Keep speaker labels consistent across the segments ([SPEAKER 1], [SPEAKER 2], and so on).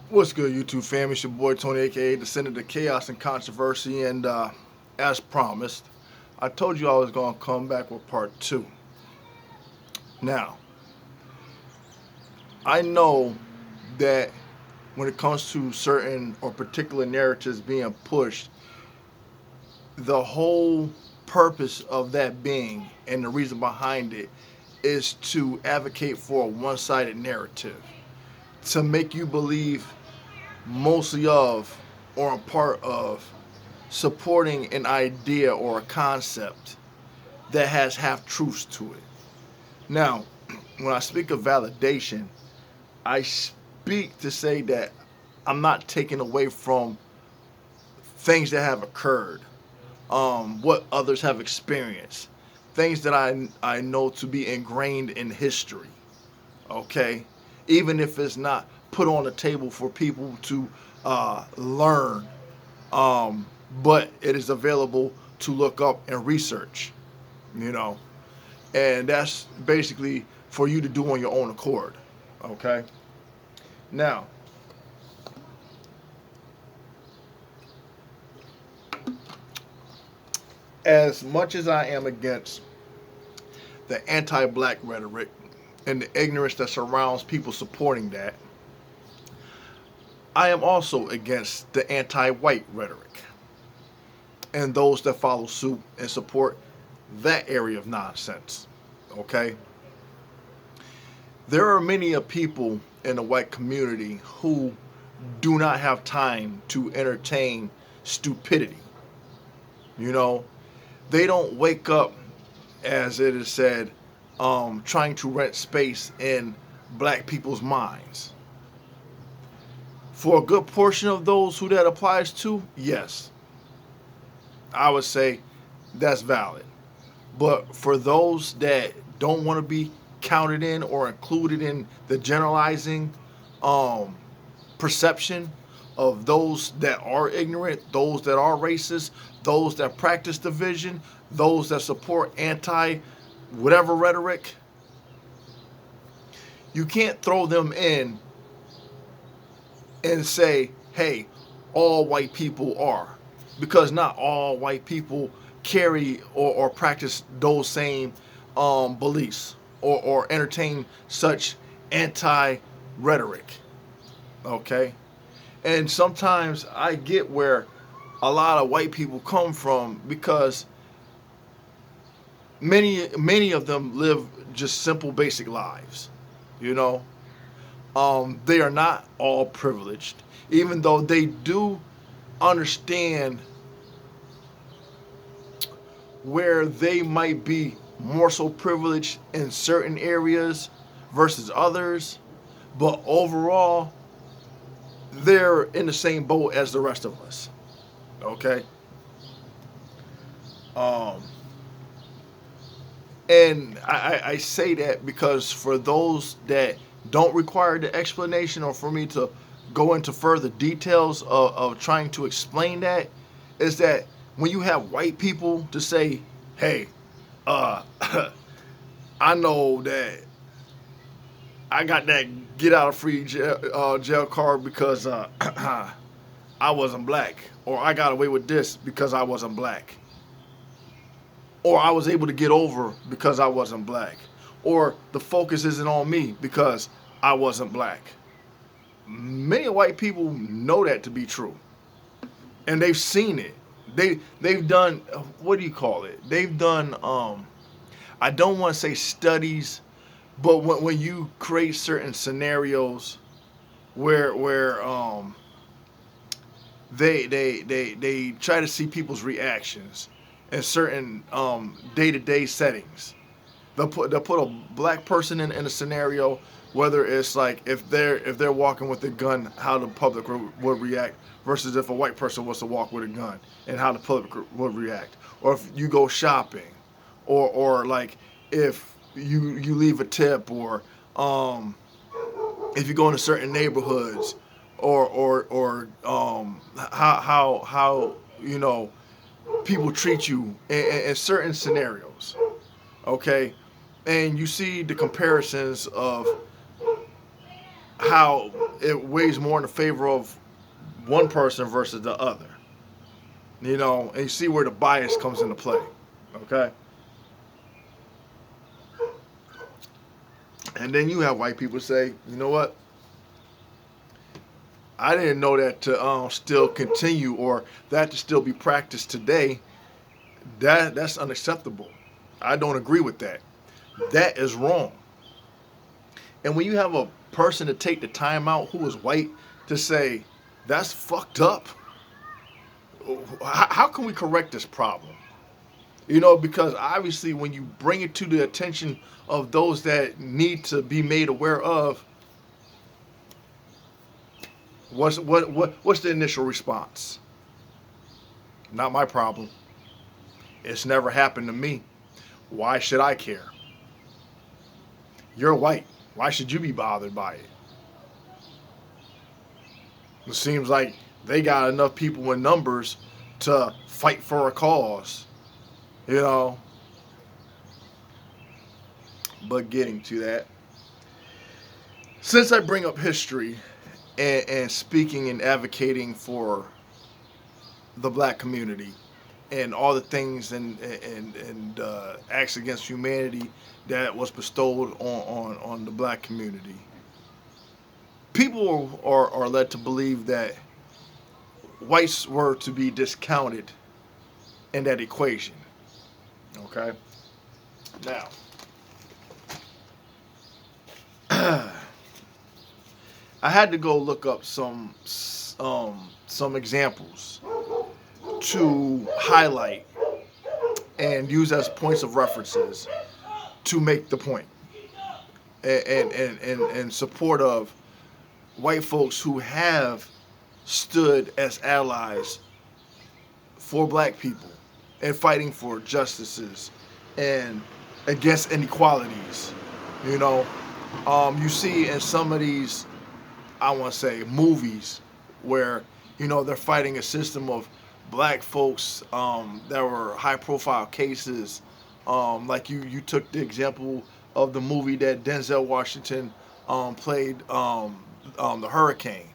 [SPEAKER 1] What's good, YouTube fam? It's your boy Tony, aka Descendant of Chaos and Controversy, and as promised, I told you I was gonna come back with part two. Now, I know that when it comes to certain or particular narratives being pushed, the whole purpose of that being and the reason behind it is to advocate for a one-sided narrative, to make you believe mostly of or a part of supporting an idea or a concept that has half truths to it. Now, when I speak of validation, I speak to say that I'm not taking away from things that have occurred, what others have experienced, things that I know to be ingrained in history. Okay, even if it's not put on the table for people to learn, um, but it is available to look up and research. You know, and that's basically for you to do on your own accord. Okay, now as much as I am against the anti-black rhetoric and the ignorance that surrounds people supporting that, I am also against the anti-white rhetoric and those that follow suit and support that area of nonsense. Okay? There are many of people in the white community who do not have time to entertain stupidity. You know, they don't wake up, as it is said, trying to rent space in black people's minds. For a good portion of those who that applies to, yes, I would say that's valid. But for those that don't want to be counted in or included in the generalizing um, perception of those that are ignorant, those that are racist, those that practice division, those that support anti whatever rhetoric, you can't throw them in and say, hey, all white people are. Because not all white people carry or practice those same beliefs or entertain such anti rhetoric. Okay? And sometimes I get where a lot of white people come from because many of them live just simple basic lives. You know, they are not all privileged, even though they do understand where they might be more so privileged in certain areas versus others, but overall, they're in the same boat as the rest of us. Okay? Um, and I say that because for those that don't require the explanation or for me to go into further details of trying to explain that, is that when you have white people to say, hey, uh, I know that I got that get out of free jail card because I wasn't black, or I got away with this because I wasn't black, or I was able to get over because I wasn't black, or the focus isn't on me because I wasn't black. Many white people know that to be true, and they've seen it. They've done, what do you call it? They've done, I don't want to say studies, but when you create certain scenarios where they try to see people's reactions in certain day-to-day settings. They'll put a black person in a scenario, whether it's like if they're walking with a gun, how the public would react, versus if a white person was to walk with a gun and how the public would react, or if you go shopping, or like if you leave a tip, or if you go into certain neighborhoods, or how people treat you in certain scenarios. Okay, and you see the comparisons of how it weighs more in the favor of one person versus the other. You know, and you see where the bias comes into play. Okay? And then you have white people say, you know what? I didn't know that to still continue or that to still be practiced today. That's unacceptable. I don't agree with that. That is wrong. And when you have a person to take the time out who is white to say, that's fucked up, how can we correct this problem? You know, because obviously when you bring it to the attention of those that need to be made aware of, what's the initial response? Not my problem. It's never happened to me. Why should I care? You're white. Why should you be bothered by it? It seems like they got enough people in numbers to fight for a cause, you know. But getting to that, since I bring up history and speaking and advocating for the black community and all the things and acts against humanity that was bestowed on the black community, people are led to believe that whites were to be discounted in that equation. Okay? Now, I had to go look up some examples to highlight and use as points of references to make the point and in support of white folks who have stood as allies for black people and fighting for justices and against inequalities. You know, you see in some of these, I want to say, movies where, you know, they're fighting a system of black folks that were high profile cases. Like you took the example of the movie that Denzel Washington played, the Hurricane.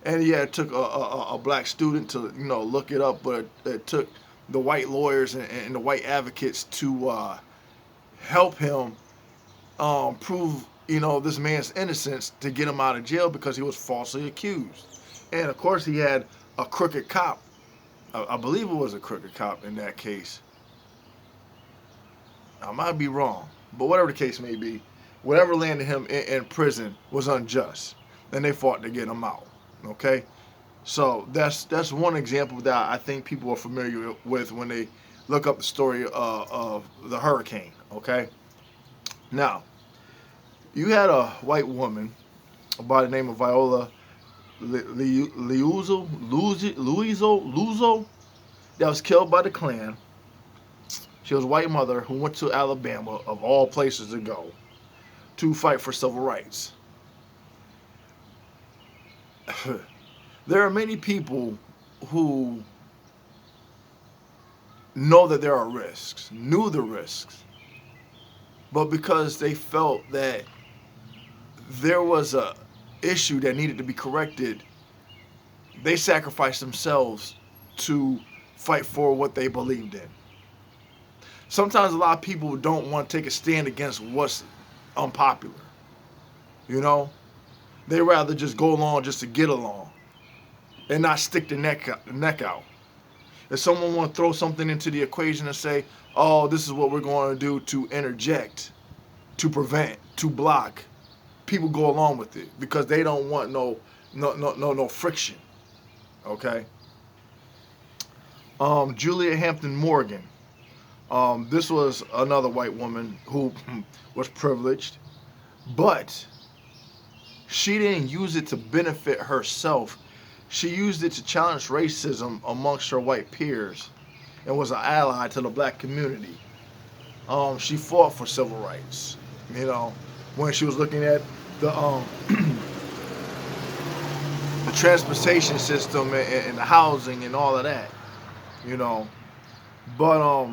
[SPEAKER 1] And yeah, it took a black student to, you know, look it up, but it took the white lawyers and the white advocates to help him prove, you know, this man's innocence to get him out of jail because he was falsely accused. And of course, he had a crooked cop. I believe it was a crooked cop in that case. I might be wrong, but whatever the case may be, whatever landed him in prison was unjust, and they fought to get him out. Okay, so that's one example that I think people are familiar with when they look up the story of the hurricane. Okay, now you had a white woman by the name of Viola Luzo that was killed by the Klan. She was a white mother who went to Alabama, of all places to go, to fight for civil rights. There are many people who know that there are risks, knew the risks, but because they felt that there was a issue that needed to be corrected, they sacrificed themselves to fight for what they believed in. Sometimes a lot of people don't want to take a stand against what's unpopular. You know? They rather just go along just to get along and not stick the neck out. If someone want to throw something into the equation and say, oh, this is what we're going to do to interject, to prevent, to block, people go along with it because they don't want no friction. Okay? Julia Hampton Morgan. This was another white woman who was privileged, but she didn't use it to benefit herself. She used it to challenge racism amongst her white peers and was an ally to the black community. She fought for civil rights, you know, when she was looking at the the transportation system and the housing and all of that, you know. But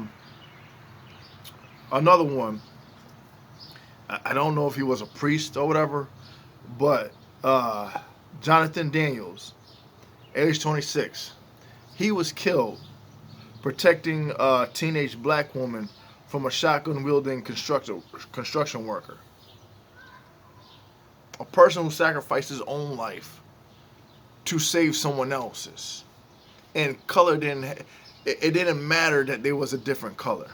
[SPEAKER 1] another one, I don't know if he was a priest or whatever, but Uh, Jonathan Daniels, age 26. He was killed protecting a teenage black woman from a shotgun wielding construction worker. A person who sacrificed his own life to save someone else's. And color didn't, it didn't matter that there was a different color.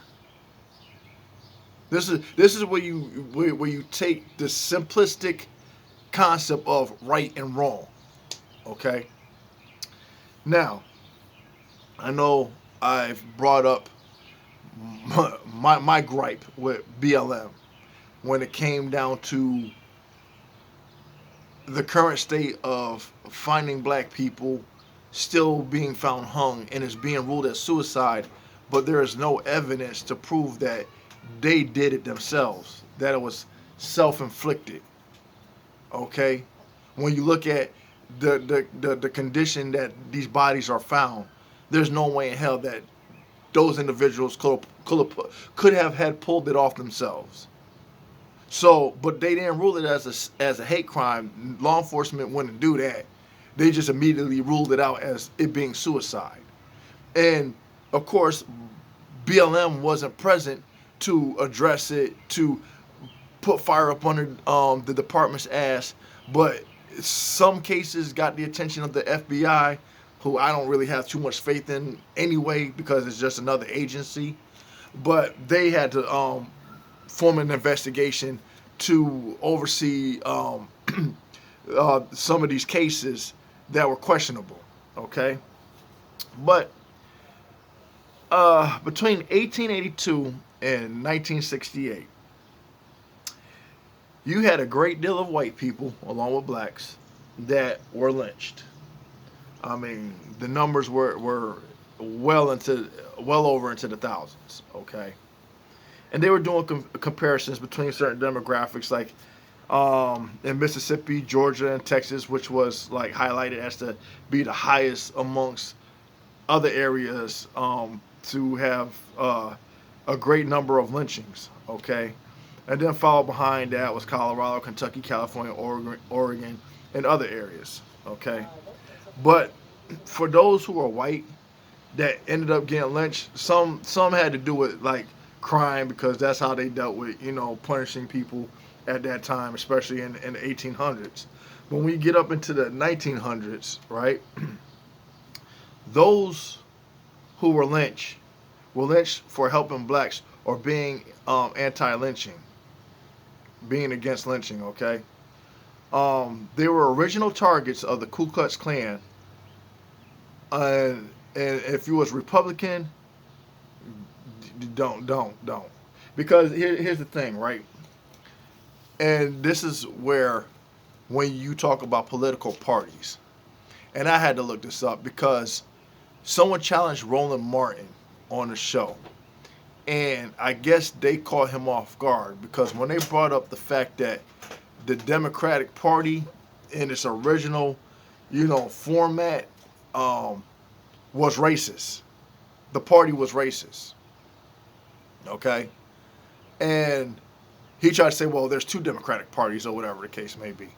[SPEAKER 1] This is where you take the simplistic concept of right and wrong. Okay. Now, I know I've brought up my gripe with BLM when it came down to the current state of finding black people still being found hung and is being ruled as suicide, but there is no evidence to prove that they did it themselves, that it was self-inflicted. Okay, when you look at the condition that these bodies are found, there's no way in hell that those individuals could have had pulled it off themselves. So, but they didn't rule it as a hate crime. Law enforcement wouldn't do that. They just immediately ruled it out as it being suicide. And of course, BLM wasn't present to address it, to put fire up under the department's ass. But some cases got the attention of the FBI, who I don't really have too much faith in anyway, because it's just another agency. But they had to form an investigation to oversee some of these cases that were questionable. Okay, but between 1882 and 1968, you had a great deal of white people, along with blacks, that were lynched. I mean, the numbers were well over into the thousands. Okay, and they were doing comparisons between certain demographics, like in Mississippi, Georgia, and Texas, which was like highlighted as to be the highest amongst other areas to have a great number of lynchings. Okay, and then followed behind that was Colorado, Kentucky, California, Oregon, and other areas. Okay, but for those who are white that ended up getting lynched, some had to do with like crime, because that's how they dealt with, punishing people at that time, especially in the 1800s. When we get up into the 1900s, right, those who were lynched for helping blacks or being anti-lynching, being against lynching. Okay, they were original targets of the Ku Klux Klan, and if you was Republican, don't, because here's the thing, right? And this is where, when you talk about political parties, and I had to look this up because someone challenged Roland Martin on the show, and I guess they caught him off guard, because when they brought up the fact that the Democratic Party in its original, format, was racist. The party was racist. Okay? And he tried to say, well, there's two Democratic parties, or whatever the case may be.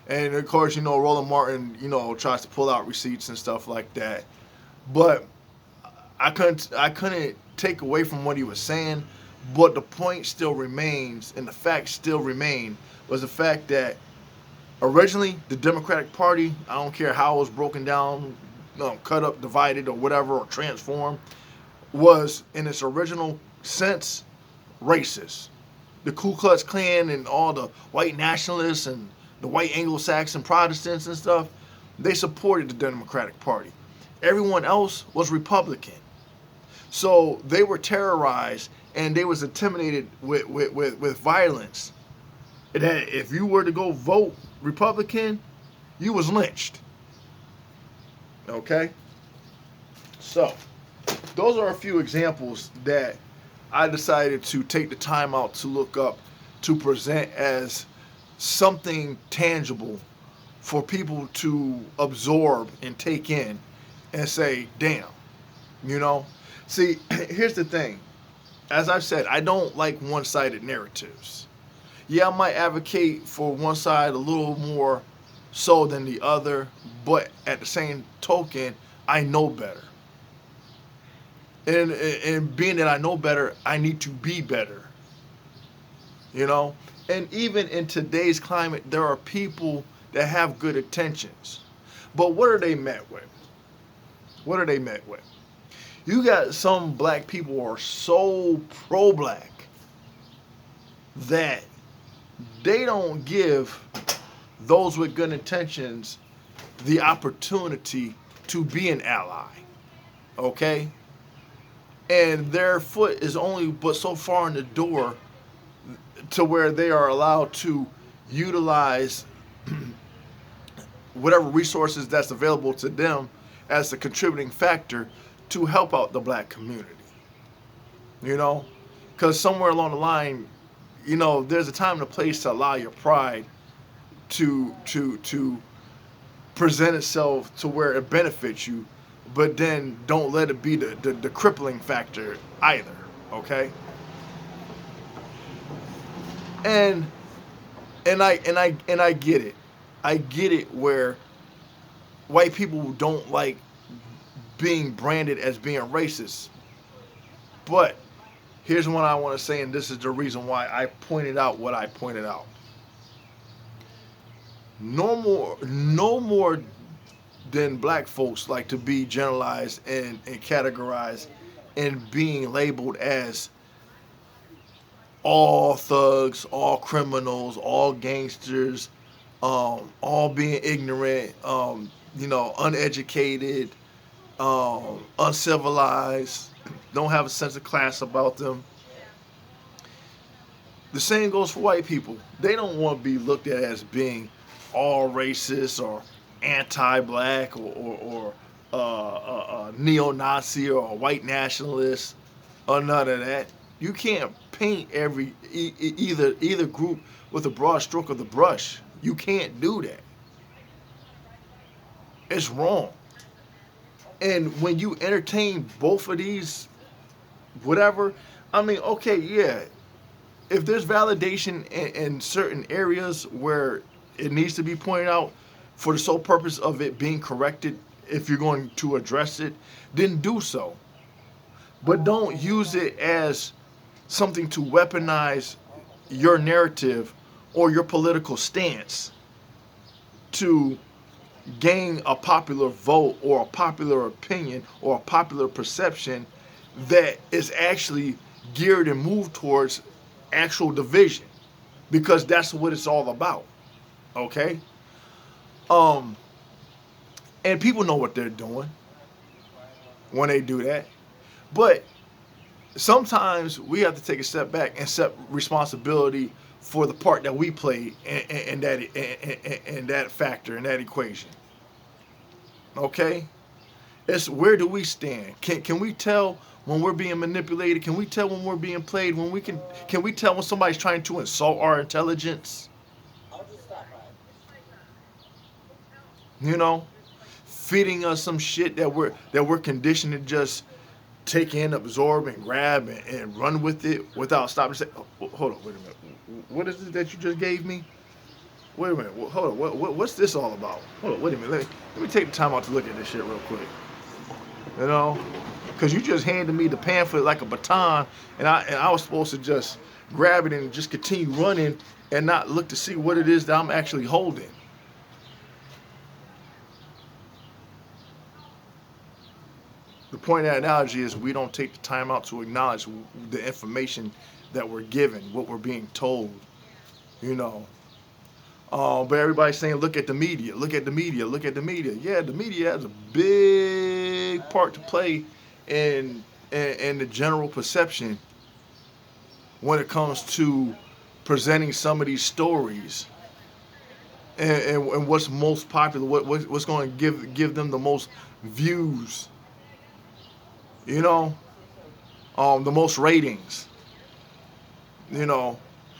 [SPEAKER 1] And of course, Roland Martin, tries to pull out receipts and stuff like that. But I couldn't take away from what he was saying. But the point still remains, and the facts still remain, was the fact that originally the Democratic Party, I don't care how it was broken down, cut up, divided, or whatever, or transformed, was in its original sense racist. The Ku Klux Klan and all the white nationalists and the white Anglo-Saxon Protestants and stuff, they supported the Democratic Party. Everyone else was Republican. So they were terrorized and they was intimidated with violence. That if you were to go vote Republican, you was lynched. Okay? So, those are a few examples that I decided to take the time out to look up, to present as something tangible for people to absorb and take in and say, damn, See, here's the thing. As I've said, I don't like one-sided narratives. Yeah, I might advocate for one side a little more so than the other, but at the same token, I know better. And being that I know better, I need to be better. You know? And even in today's climate, there are people that have good intentions. But what are they met with? What are they met with? You got some black people who are so pro black that they don't give those with good intentions the opportunity to be an ally. Okay? And their foot is only but so far in the door to where they are allowed to utilize whatever resources that's available to them as a contributing factor to help out the black community. You know? Because somewhere along the line, you know, there's a time and a place to allow your pride to present itself to where it benefits you, but then don't let it be the crippling factor either. Okay? And I get it. I get it where white people don't like being branded as being racist. But here's what I want to say, and this is the reason why I pointed out what I pointed out. No more than black folks like to be generalized and categorized and being labeled as all thugs, all criminals, all gangsters, all being ignorant, uneducated, uncivilized, don't have a sense of class about them. The same goes for white people. They don't want to be looked at as being all racist or anti-black or neo-Nazi or a white nationalist or none of that. You can't paint either group with a broad stroke of the brush. You can't do that. It's wrong. And when you entertain both of these, whatever, I mean, okay, yeah. If there's validation in certain areas where it needs to be pointed out for the sole purpose of it being corrected, if you're going to address it, then do so. But don't use it as something to weaponize your narrative or your political stance to gain a popular vote or a popular opinion or a popular perception that is actually geared and moved towards actual division, because that's what it's all about. Okay? And people know what they're doing when they do that. But sometimes we have to take a step back and accept responsibility for the part that we played in that factor, in that equation. Okay? It's where do we stand? Can we tell when we're being manipulated? Can we tell when we're being played? Can we tell when somebody's trying to insult our intelligence? You know, feeding us some shit that we're conditioned to just take in, absorb, and grab and run with it without stopping and say, oh, hold on, wait a minute. What is it that you just gave me? Wait a minute. Hold on. What's this all about? Hold on. Wait a minute. Let me take the time out to look at this shit real quick. You know, because you just handed me the pamphlet like a baton, and I was supposed to just grab it and just continue running and not look to see what it is that I'm actually holding. The point of that analogy is we don't take the time out to acknowledge the information that we're given, what we're being told, you know. But everybody's saying, look at the media, look at the media, look at the media. Yeah, the media has a big part to play in the general perception when it comes to presenting some of these stories and what's most popular, what's going to give them the most views, you know, the most ratings, you know.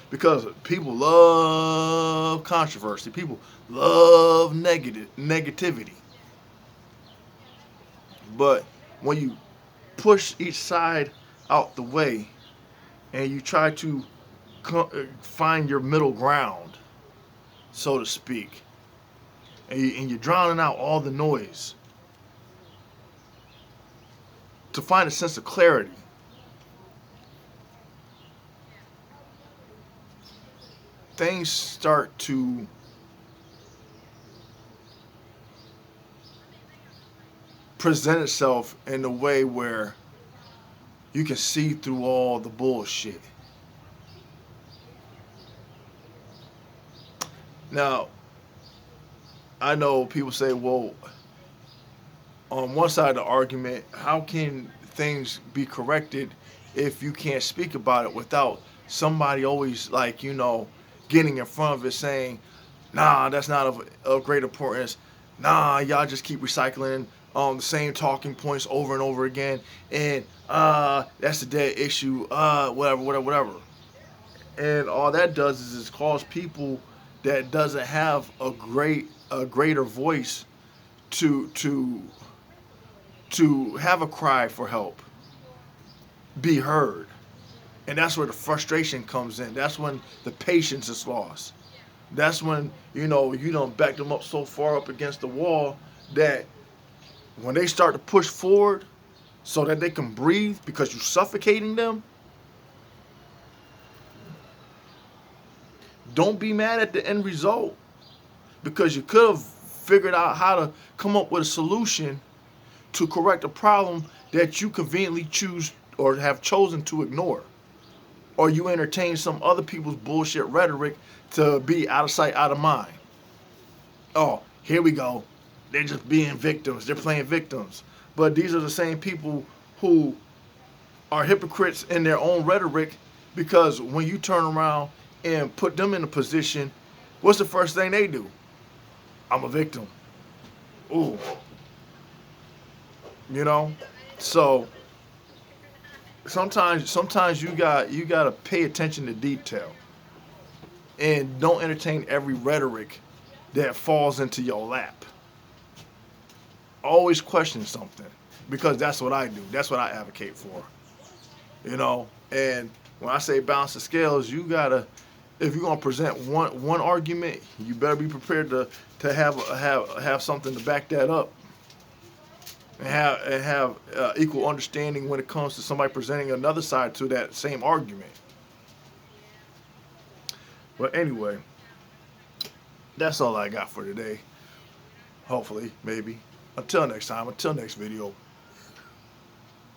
[SPEAKER 1] Because people love controversy. People love negativity. But when you push each side out the way and you try to find your middle ground, so to speak, and you're drowning out all the noise to find a sense of clarity. Things start to present itself in a way where you can see through all the bullshit. Now, I know people say, well, on one side of the argument, how can things be corrected if you can't speak about it without somebody always, like, getting in front of it saying, nah, that's not of great importance. Nah, y'all just keep recycling the same talking points over and over again, and that's a dead issue. Whatever. And all that does is cause people that doesn't have a greater voice to have a cry for help, be heard. And that's where the frustration comes in. That's when the patience is lost. That's when, you don't back them up so far up against the wall that when they start to push forward so that they can breathe because you're suffocating them, don't be mad at the end result, because you could have figured out how to come up with a solution to correct a problem that you conveniently choose or have chosen to ignore. Or you entertain some other people's bullshit rhetoric to be out of sight, out of mind. Oh, here we go. They're just being victims. They're playing victims. But these are the same people who are hypocrites in their own rhetoric, because when you turn around and put them in a position, what's the first thing they do? I'm a victim. Ooh. So sometimes you gotta pay attention to detail, and don't entertain every rhetoric that falls into your lap. Always question something, because that's what I do. That's what I advocate for. And when I say balance the scales, you gotta, if you're gonna present one argument, you better be prepared to have something to back that up, and have equal understanding when it comes to somebody presenting another side to that same argument. But anyway, that's all I got for today. Hopefully, maybe. Until next time, until next video.